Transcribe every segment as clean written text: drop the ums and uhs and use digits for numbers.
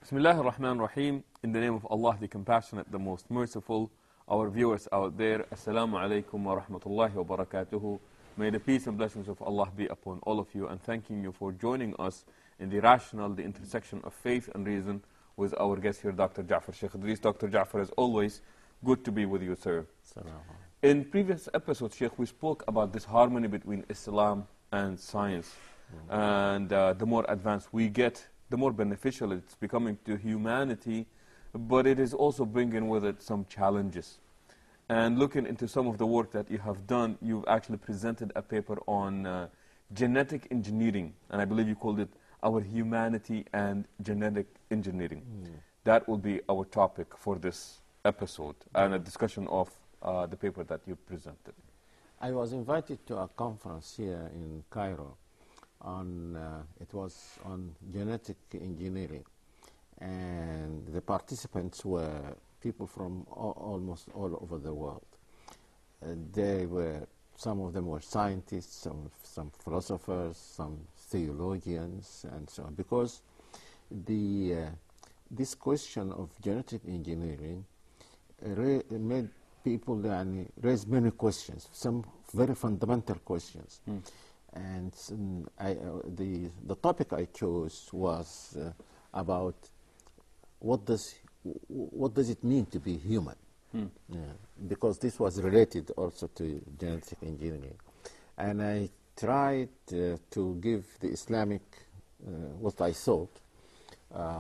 Bismillah ar-Rahman ar-Rahim. In the name of Allah, the Compassionate, the Most Merciful. Our viewers out there, Assalamu alaikum wa rahmatullahi wa barakatuhu. May the peace and blessings of Allah be upon all of you, and thanking you for joining us in the rational, the intersection of faith and reason with our guest here, Dr. Ja'far Sheikh Idris. Dr. Ja'far, as always, good to be with you, sir. In previous episodes, Sheikh, we spoke about this harmony between Islam and science. And the more advanced we get, the more beneficial it's becoming to humanity, but it is also bringing with it some challenges. And looking into some of the work that you have done, you've actually presented a paper on genetic engineering, and I believe you called it Our Humanity and Genetic Engineering. That will be our topic for this episode, and a discussion of the paper that you presented. I was invited to a conference here in Cairo. It was on genetic engineering, and the participants were people from almost all over the world. Some of them were scientists, some philosophers, some theologians, and so on. Because this question of genetic engineering made people raise many questions, some very fundamental questions. And the topic I chose was about what does it mean to be human? Because this was related also to genetic engineering, and I tried to give the Islamic what I thought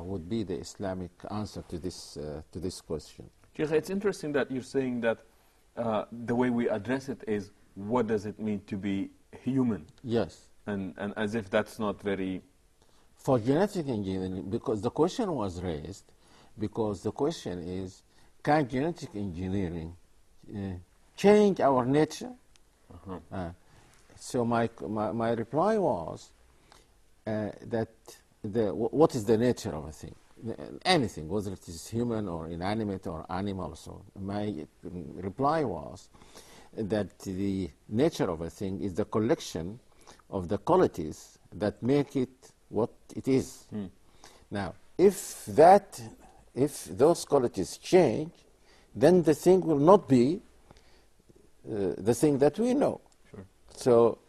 would be the Islamic answer to this question. Sheikh, it's interesting that you're saying that the way we address it is, what does it mean to be human? Yes. And as if that's not very... For genetic engineering, because the question was raised, because the question is, can genetic engineering change our nature? So my reply was that what is the nature of a thing? Anything, whether it is human or inanimate or animal or so. My reply was that the nature of a thing is the collection of the qualities that make it what it is. Now, if those qualities change, then the thing will not be the thing that we know. Sure. So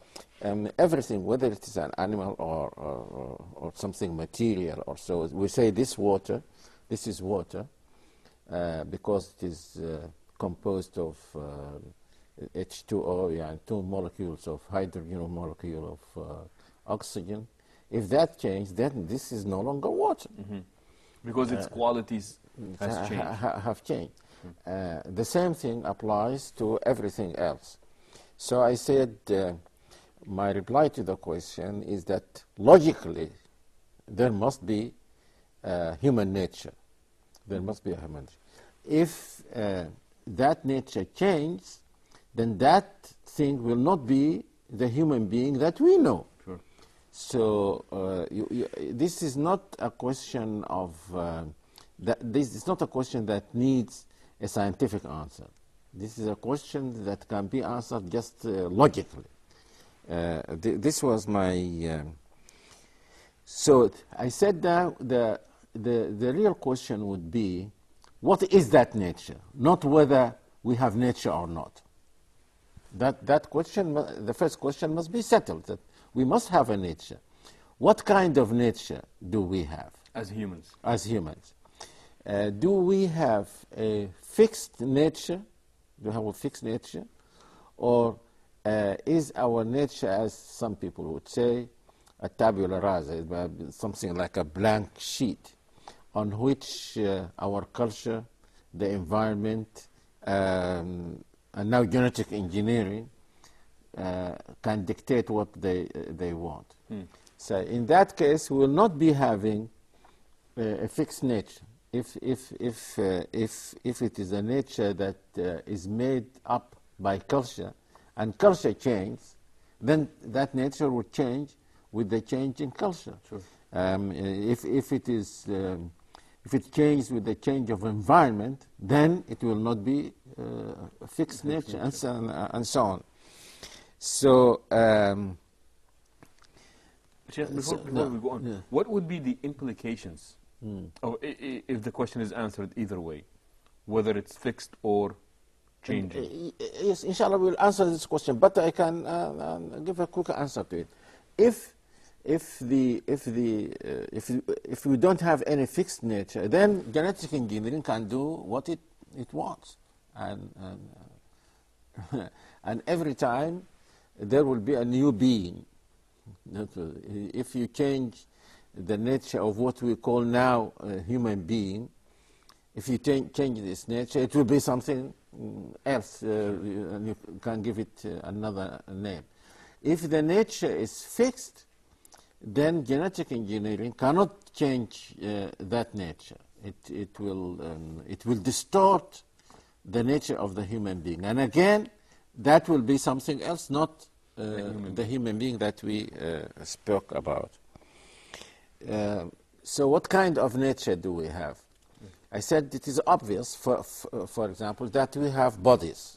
everything, whether it is an animal or something material or so, we say this is water, because it is composed of H2O, two molecules of hydrogen, one molecule of oxygen. If that changes, then this is no longer water. Because its qualities have changed. The same thing applies to everything else. So I said, my reply to the question is that logically there must be human nature. There must be a human nature. If that nature changes, then that thing will not be the human being that we know. Sure. So this is not a question of this is not a question that needs a scientific answer. This is a question that can be answered just logically. This was my. So I said that the real question would be, what is that nature? Not whether we have nature or not. That question, the first question must be settled, that we must have a nature. What kind of nature do we have? As humans. As humans. Do we have a fixed nature? Do we have a fixed nature? Or is our nature, as some people would say, a tabula rasa, something like a blank sheet on which our culture, the environment, and now genetic engineering can dictate what they want. So in that case, we will not be having a fixed nature. If it is a nature that is made up by culture, and culture changes, then that nature will change with the change in culture. Sure. If it changes with the change of environment, then it will not be a fixed nature, and so on. So, Sheikh, before we go on, what would be the implications Oh, if the question is answered either way, whether it's fixed or changing. Yes, inshallah, we'll answer this question, but I can give a quick answer to it. If we don't have any fixed nature, then genetic engineering can do what it wants, and and every time there will be a new being. If you change the nature of what we call now a human being, if you change this nature, it will be something else, and you can give it another name. If the nature is fixed, then genetic engineering cannot change that nature. It will distort the nature of the human being, and again, that will be something else, not the human being that we spoke about. So what kind of nature do we have? I said it is obvious, for example, that we have bodies.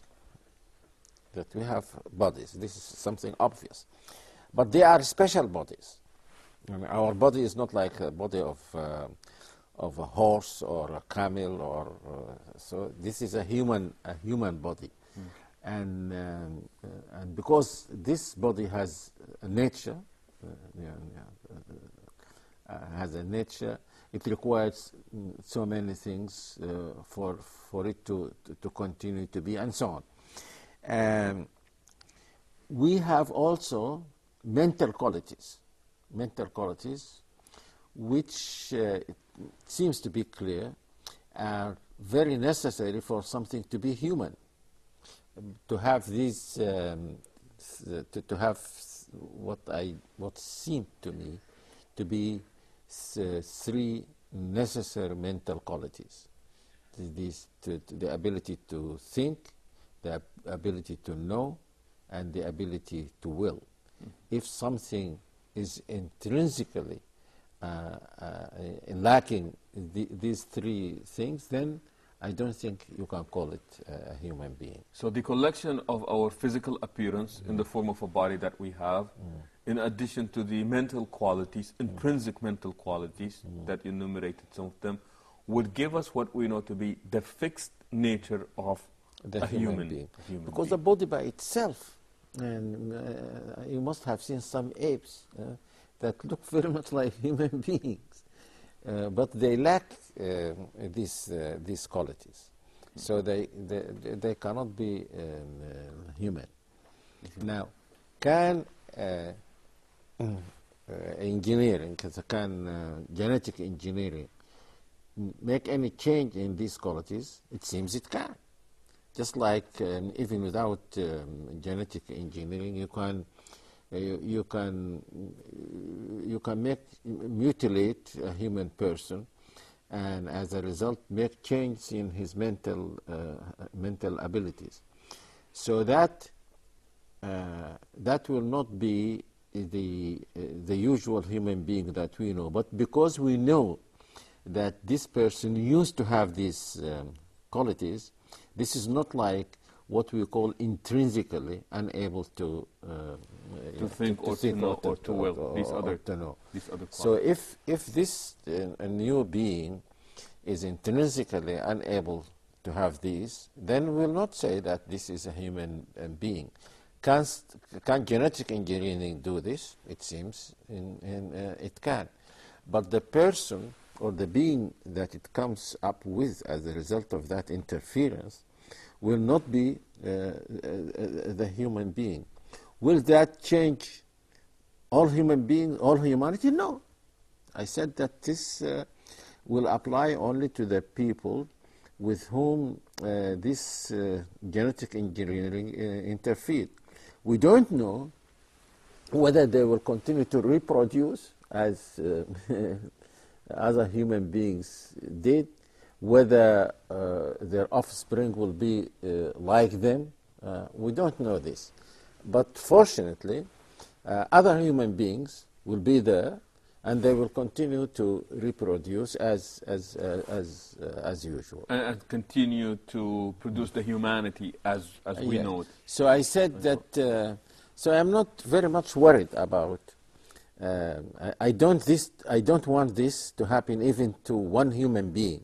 This is something obvious. But they are special bodies. I mean, our body is not like a body of a horse or a camel, so this is a human body. And because this body has a nature, it requires so many things for it to continue to be, and so on. We have also mental qualities, which it seems to be clear are very necessary for something to be human. To have these, to have what seemed to me to be three necessary mental qualities: the ability to think, the ability to know, and the ability to will. If something is intrinsically lacking these three things, then I don't think you can call it a human being. So the collection of our physical appearance in the form of a body that we have, in addition to the mental qualities, intrinsic mental qualities that enumerated some of them, would give us what we know to be the fixed nature of the human being. Because the body by itself, and you must have seen some apes that look very much like human beings. But they lack these qualities, so they cannot be human. Now, can engineering, can genetic engineering make any change in these qualities? It seems it can. Just like even without genetic engineering, you can mutilate a human person, and as a result make change in his mental abilities. So that will not be the usual human being that we know. But because we know that this person used to have these qualities, this is not like what we call intrinsically unable to think or to know or to will. These other qualities. So if this a new being is intrinsically unable to have these, then we'll not say that this is a human being. Can genetic engineering do this? It seems it can. But the person or the being that it comes up with as a result of that interference will not be the human being. Will that change all human beings, all humanity? No. I said that this will apply only to the people with whom this genetic engineering interfered. We don't know whether they will continue to reproduce as other human beings did, whether their offspring will be like them. We don't know this. But fortunately, other human beings will be there, and they will continue to reproduce as usual. And continue to produce the humanity as we know it. So I said that, so I'm not very much worried about I don't want this to happen even to one human being.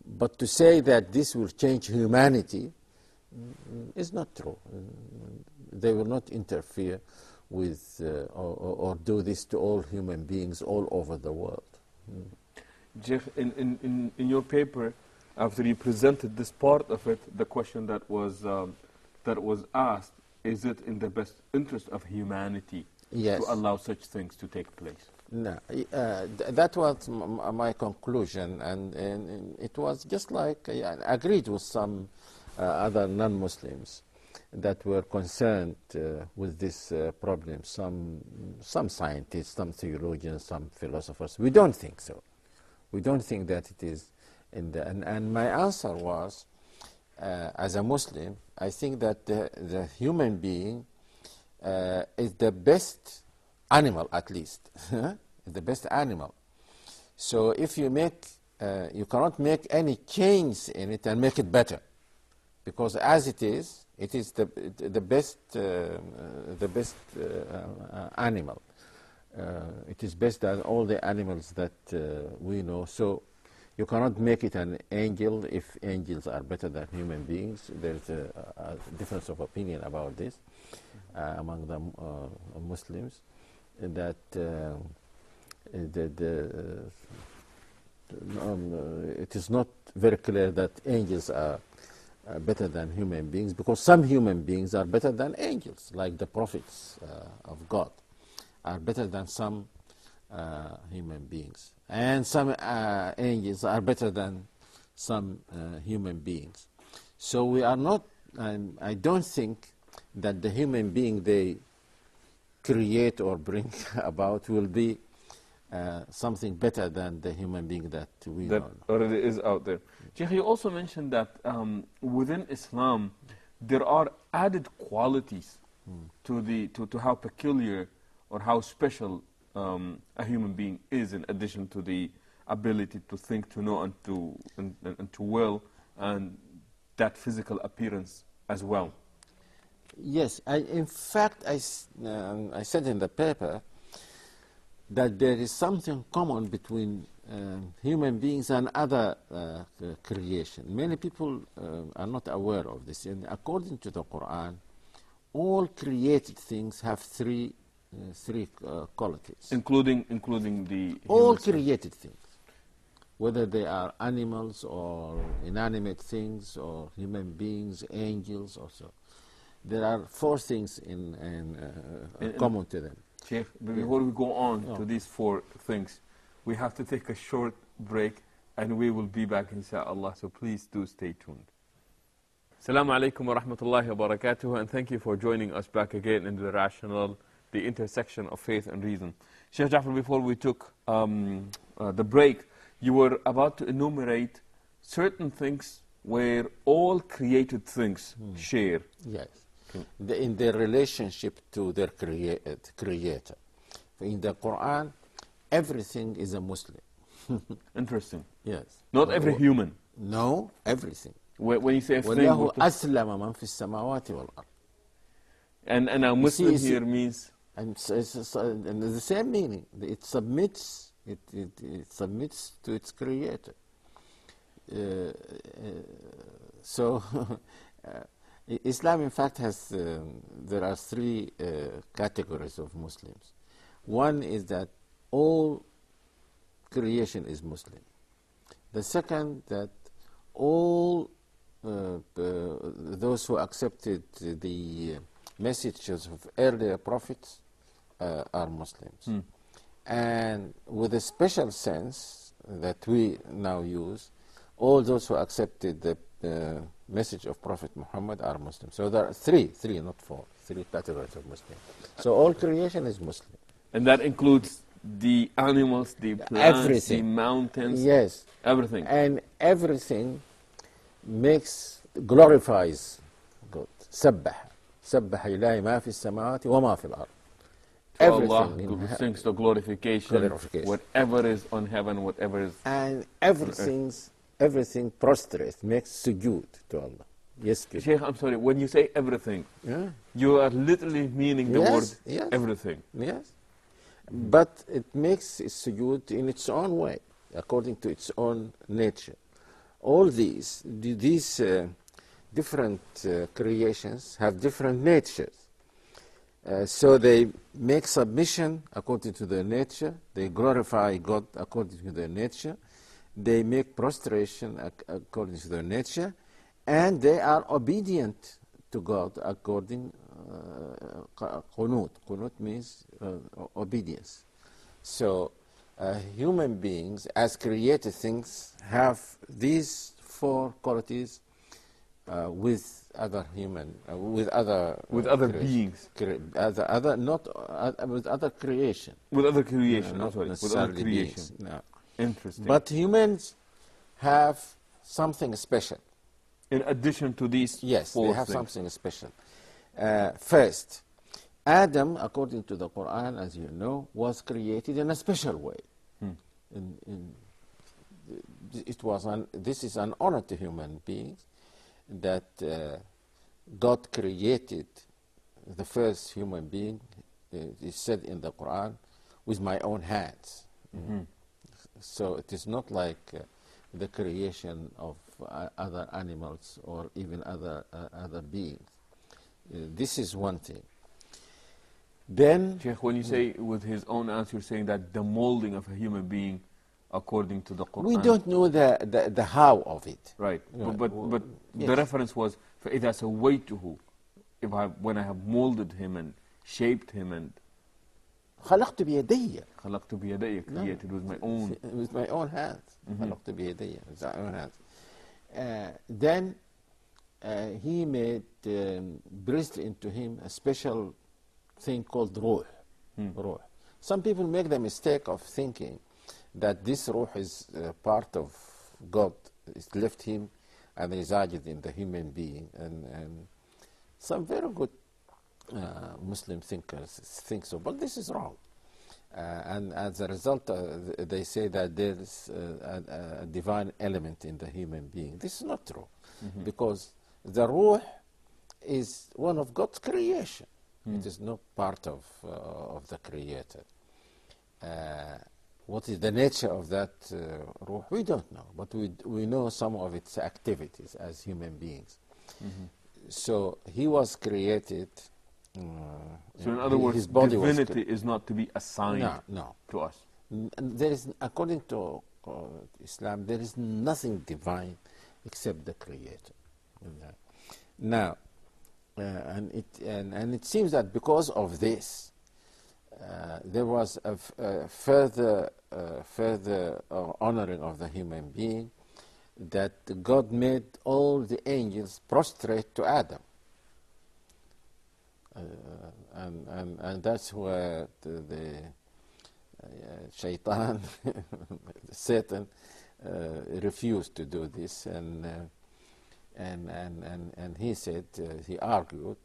But to say that this will change humanity is not true. They will not interfere with or do this to all human beings all over the world. Sheikh, in your paper, after you presented this part of it, the question that was asked, is it in the best interest of humanity Yes. to allow such things to take place? No, that was my conclusion, and it was just like I agreed with some other non-Muslims that were concerned with this problem. Some scientists, some theologians, some philosophers. We don't think so. We don't think that it is in the. And my answer was, as a Muslim, I think that the human being is the best animal, at least. The best animal. So if you make, you cannot make any change in it and make it better, because as it is the best animal. It is best than all the animals that we know. So you cannot make it an angel if angels are better than human beings. There's a difference of opinion about this among the Muslims, that it is not very clear that angels are better than human beings, because some human beings are better than angels, like the prophets of God are better than some human beings, and some angels are better than some human beings. So we are not, I don't think that the human being they create or bring about will be something better than the human being that we That know. already is out there. Sheikh, you also mentioned that within Islam there are added qualities to how peculiar or how special a human being is, in addition to the ability to think, to know, and to will, and that physical appearance as well. Yes, in fact, I said in the paper that there is something common between human beings and other creation. Many people are not aware of this. And according to the Quran, all created things have three qualities. Including the All humans. created things, whether they are animals or inanimate things or human beings, angels or so. There are four things in common to them. Sheikh, before we go on to these four things, we have to take a short break, and we will be back inshallah, so please do stay tuned. Assalamu alaikum wa rahmatullahi wa barakatuh, and thank you for joining us back again in The Rational, the intersection of faith and reason. Sheikh Jafar, before we took the break, you were about to enumerate certain things where all created things share. Yes. In their relationship to their creator. In the Quran, everything is a Muslim. Interesting. Yes. Not every human. No, everything. When you say a thing, وَلَهُ أَسْلَمَ مَنْ فِي السَّمَاوَاتِ وَالْأَرْضِ. and a Muslim here means? And the same meaning. It submits. It submits to its creator. So Islam, in fact, has there are three categories of Muslims. One is that all creation is Muslim. The second, that all those who accepted the messages of earlier prophets are Muslims. And with a special sense that we now use, all those who accepted the message of Prophet Muhammad are Muslims. So there are three, not four, three categories of Muslims. So all creation is Muslim. And that includes the animals, the plants, Everything. the mountains, Yes. everything. And everything glorifies God. سبح إلهي ما في السماوات وما في الأرض. To Allah sings the glorification, Glorification. whatever is on heaven, whatever is... And everything prostrates, makes sujood to Allah. Yes, kid. Sheikh, I'm sorry, when you say everything, Yeah. you are literally meaning the Yes, word yes. everything. Yes. but it makes its sujood in its own way, according to its own nature. All these different creations have different natures. So they make submission according to their nature, they glorify God according to their nature, they make prostration according to their nature, and they are obedient to God according qunut. Qunut means obedience. So human beings, as created things, have these four qualities with other human, with other beings, with other creation. With other creation, not with other necessarily creation. beings, no. Interesting. But humans have something special. In addition to these Yes, four they have things. something special. First, Adam, according to the Quran, as you know, was created in a special way. This is an honor to human beings, that God created the first human being, is said in the Quran, with my own hands. So it is not like the creation of other animals or even other beings. This is one thing. Then, Sheikh, when you say with his own hands, you're saying that the molding of a human being according to the Quran. we don't know the how of it. Right. Yeah, But yes. the reference was فَإِذَا سَوَّيْتُهُ, when I have molded him and shaped him and خلقت بيدي. خلقت بيدي, created with my own. With my own hands. خلقت بيدي, with my own hands. Then he made breathed into him a special thing called ruh. Ruh. Some people make the mistake of thinking that this ruh is part of God. It's left him and resided in the human being. And some very good Muslim thinkers think so, but this is wrong. And as a result, they say that there is a divine element in the human being. This is not true, because the ruh is one of God's creation. It is not part of the Creator. What is the nature of that ruh? We don't know, but we know some of its activities as human beings. So he was created. So in other words, his body divinity is not to be assigned to us. There is, according to Islam, there is nothing divine except the Creator. Now, and it seems that because of this, there was a further honoring of the human being, that God made all the angels prostrate to Adam. And that's where the shaitan, Satan, refused to do this, and he said, he argued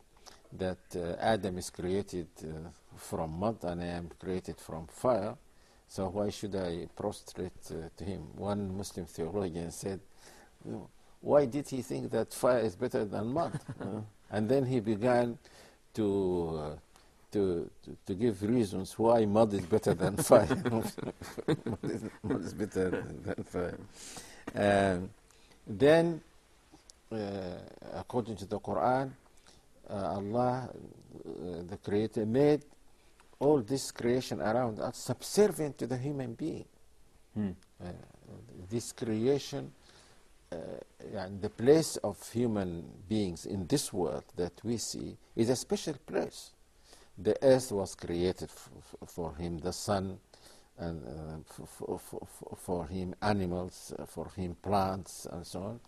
that Adam is created from mud and I am created from fire, so why should I prostrate to him? One Muslim theologian said, why did he think that fire is better than mud? And then he began to give reasons why mud is better than fire. Mud is better than fire. Then, according to the Quran, Allah, the Creator, made all this creation around us subservient to the human being. This creation, and the place of human beings in this world that we see is a special place. The earth was created for him, the sun, and for him animals, for him plants, and so on.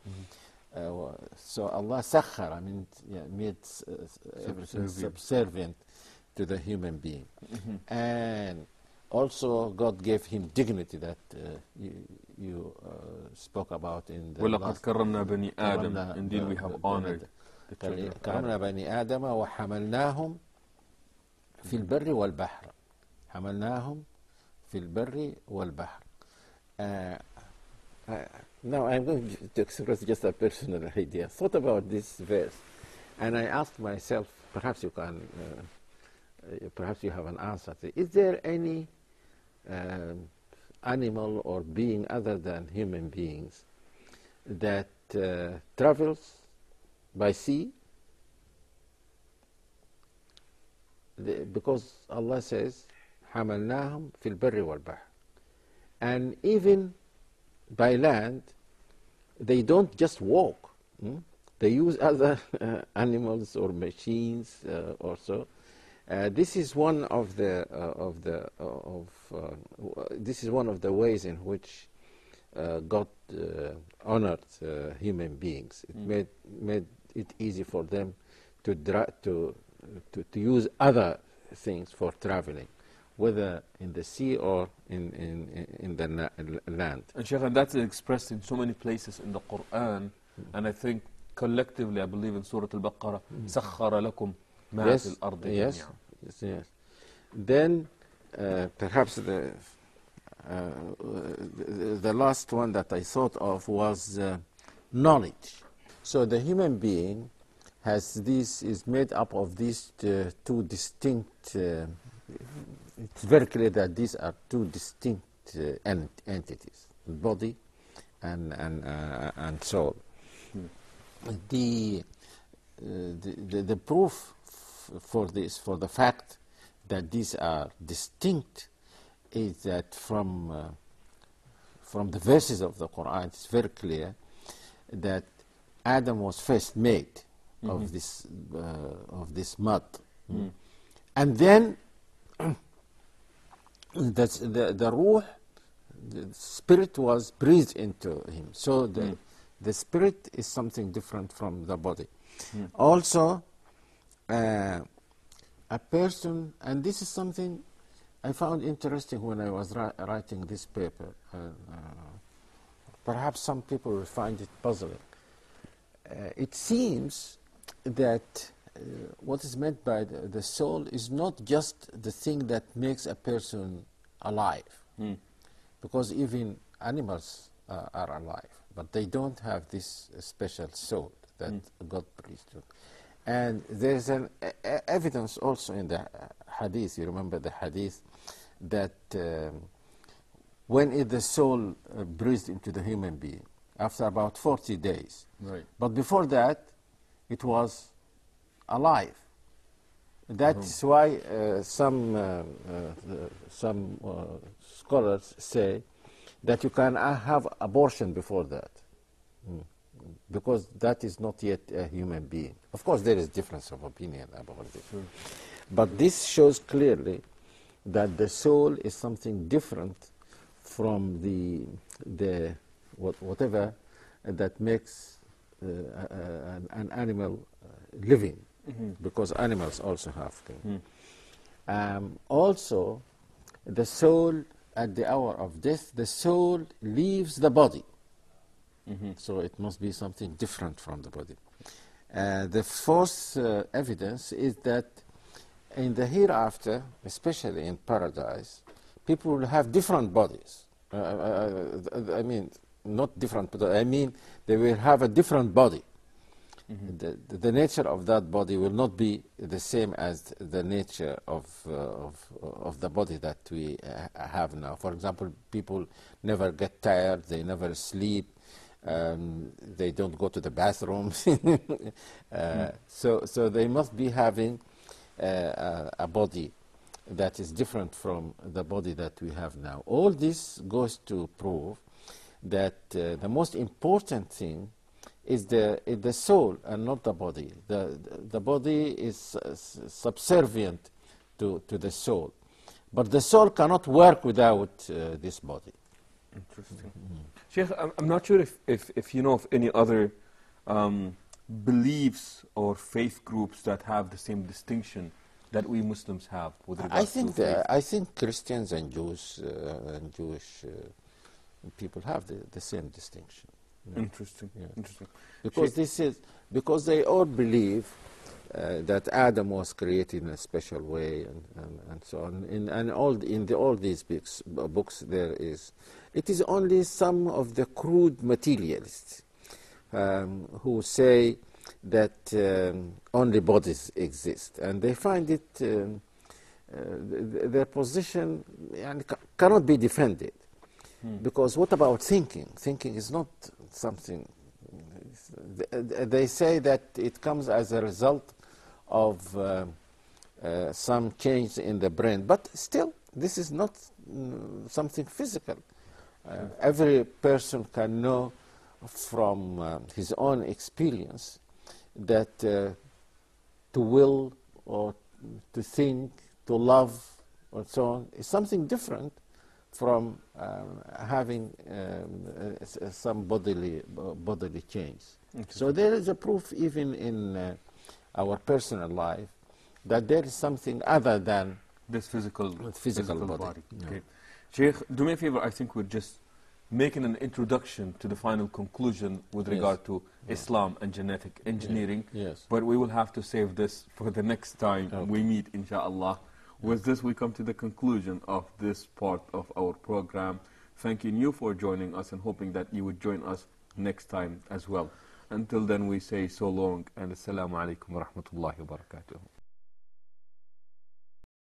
So Allah sakhara, made everything subservient to the human being. And also God gave him dignity that you spoke about in the وَلَقَدْ كَرَّمْنَا بَنِي آدَمَ. Indeed, we have honored the children of كرمنا بني آدم وحملناهم في البر والبحر. حملناهم في البر والبحر. Now I'm going to express just a personal idea. I thought about this verse, and I asked myself, perhaps you have an answer to it. Is there any animal or being other than human beings that travels by sea, because Allah says حملناهم في البر والبحر, and even by land they don't just walk. They use other animals or machines or so. This is one of the this is one of the ways in which God honored human beings. It made it easy for them to use other things for traveling, whether in the sea or in the land. And Sheikh, and that's expressed in so many places in the Quran, and I think collectively, I believe in Surah Al-Baqarah, سَخَّرَ لَكُمْ مَا فِي الْأَرْضِ yes, جَمِيعًا. yes. Then perhaps the last one that I thought of was knowledge. So the human being is made up of these two distinct, it's very clear that these are two distinct entities, body and soul. The proof for this, for the fact that these are distinct, is that from the verses of the Quran, it's very clear that Adam was first made of this mud, and then the ruh, the spirit, was breathed into him. So the spirit is something different from the body. Also, a person, and this is something I found interesting when I was writing this paper. Perhaps some people will find it puzzling. It seems that what is meant by the soul is not just the thing that makes a person alive, because even animals are alive, but they don't have this special soul that God breathed to. And there's an evidence also in the hadith. You remember the hadith that when the soul breathed into the human being after about 40 days, Right. but before that it was alive. That's why some scholars say that you can have abortion before that, because that is not yet a human being. Of course, there is difference of opinion about this. But this shows clearly that the soul is something different from the whatever that makes an animal living, because animals also have to. Also, the soul, at the hour of death, the soul leaves the body. So it must be something different from the body. The fourth evidence is that in the hereafter, especially in paradise, people will have different bodies. I mean, not different, but I mean they will have a different body. The nature of that body will not be the same as the nature of the body that we have now. For example, people never get tired, they never sleep, they don't go to the bathroom. So they must be having a body that is different from the body that we have now. All this goes to prove that the most important thing is the soul and not the body. The body is subservient to the soul, but the soul cannot work without this body. Interesting. Sheikh, I'm not sure if you know of any other beliefs or faith groups that have the same distinction that we Muslims have with regards to faith. I think Christians and Jews and Jewish people have the same distinction. Interesting. Yeah. Interesting. Because they all believe that Adam was created in a special way and so on. And all these books there is. It is only some of the crude materialists who say that only bodies exist, and they find it their position cannot be defended. Because what about thinking? Thinking is not something. They say that it comes as a result of some change in the brain, but still, this is not something physical. Every person can know from his own experience that to will or to think, to love, or so on, is something different from having some bodily change. Okay. So there is a proof even in our personal life that there is something other than this physical body. Yeah. Okay. Sheikh, do me a favor, I think we're just making an introduction to the final conclusion with regard to Islam and genetic engineering. Yes. But we will have to save this for the next time Okay. we meet, inshallah. With this, we come to the conclusion of this part of our program. Thanking you for joining us and hoping that you would join us next time as well. Until then, we say so long and assalamu alaikum wa rahmatullahi wa barakatuh.